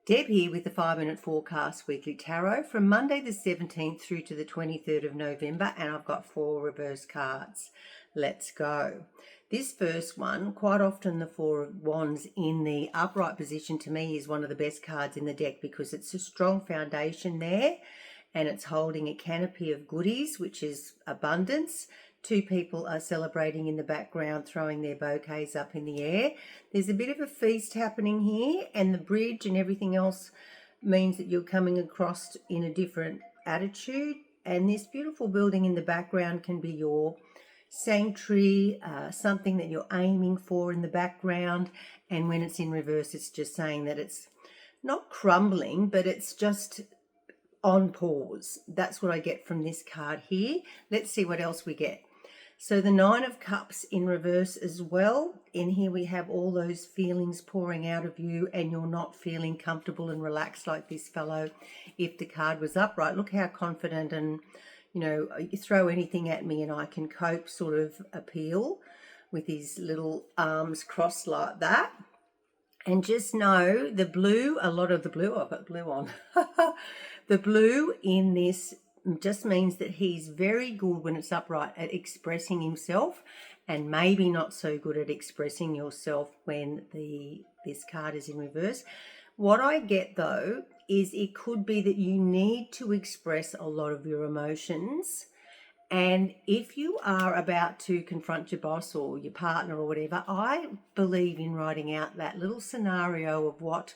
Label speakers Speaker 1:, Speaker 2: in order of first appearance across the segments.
Speaker 1: Deb here with the 5-minute forecast weekly tarot from Monday the 17th through to the 23rd of November, and I've got 4 reverse cards. Let's go. This first one, quite often the 4 of Wands in the upright position to me is one of the best cards in the deck because it's a strong foundation there and it's holding a canopy of goodies, which is abundance. 2 people are celebrating in the background, throwing their bouquets up in the air. There's a bit of a feast happening here, and the bridge and everything else means that you're coming across in a different attitude. And this beautiful building in the background can be your sanctuary, something that you're aiming for in the background. And when it's in reverse, it's just saying that it's not crumbling, but it's just on pause. That's what I get from this card here. Let's see what else we get. So the 9 of Cups in reverse as well. In here we have all those feelings pouring out of you and you're not feeling comfortable and relaxed like this fellow if the card was upright. Look how confident and, you know, you throw anything at me and I can cope sort of appeal with his little arms crossed like that. And just know the blue, a lot of the blue, I've got blue on. The blue in this just means that he's very good when it's upright at expressing himself and maybe not so good at expressing yourself when this card is in reverse. What I get though is it could be that you need to express a lot of your emotions, and if you are about to confront your boss or your partner or whatever, I believe in writing out that little scenario of what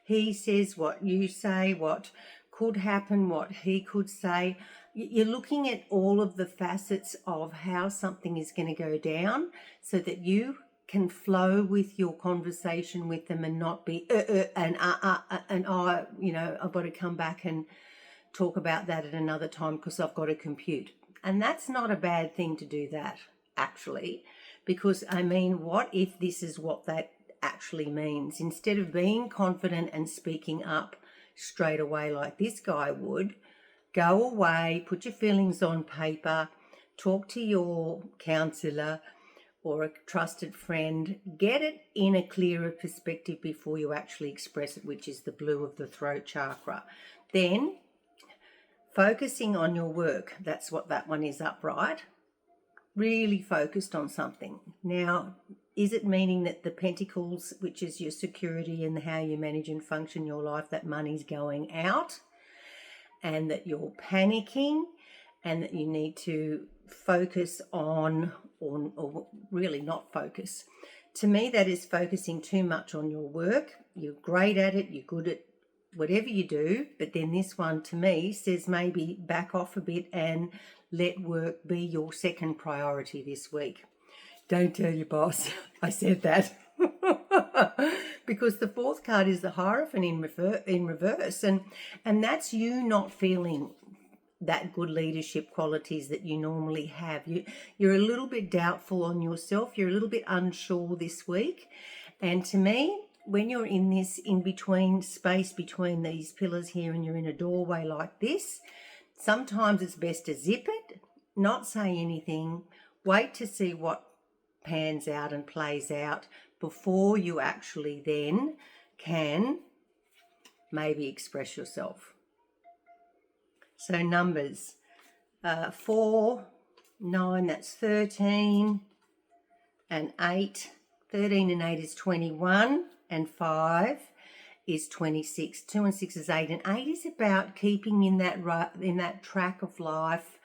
Speaker 1: he says, what you say, what could happen, what he could say. You're looking at all of the facets of how something is going to go down so that you can flow with your conversation with them and not be and you know, I've got to come back and talk about that at another time because I've got to compute. And that's not a bad thing to do that, actually, because, I mean, what if this is what that actually means? Instead of being confident and speaking up straight away like this guy would, go away, put your feelings on paper, talk to your counselor or a trusted friend, get it in a clearer perspective before you actually express it, which is the blue of the throat chakra. Then focusing on your work, that's what that one is upright, really focused on something. Now, is it meaning that the Pentacles, which is your security and how you manage and function your life, that money's going out and that you're panicking and that you need to focus on, or really not focus? To me, that is focusing too much on your work. You're great at it, you're good at whatever you do, but then this one to me says maybe back off a bit and let work be your second priority this week. Don't tell your boss I said that. Because the 4th card is the Hierophant in reverse, and that's you not feeling that good leadership qualities that you normally have. You're a little bit doubtful on yourself, you're a little bit unsure this week, and to me, when you're in this in-between space between these pillars here and you're in a doorway like this, sometimes it's best to zip it, not say anything, wait to see what pans out and plays out before you actually then can maybe express yourself. So numbers, 4, 9, that's 13, and 8. 13 and 8 is 21. And 5 is 26. 2 and 6 is 8. And 8 is about keeping in that track of life,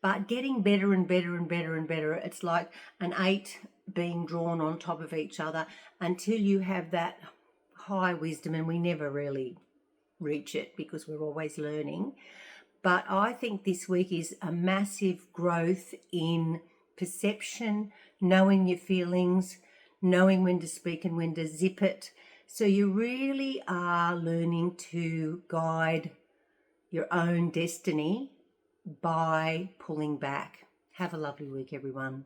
Speaker 1: but getting better and better and better and better. It's like an 8 being drawn on top of each other until you have that high wisdom, and we never really reach it because we're always learning. But I think this week is a massive growth in perception, knowing your feelings, knowing when to speak and when to zip it. So you really are learning to guide your own destiny by pulling back. Have a lovely week, everyone.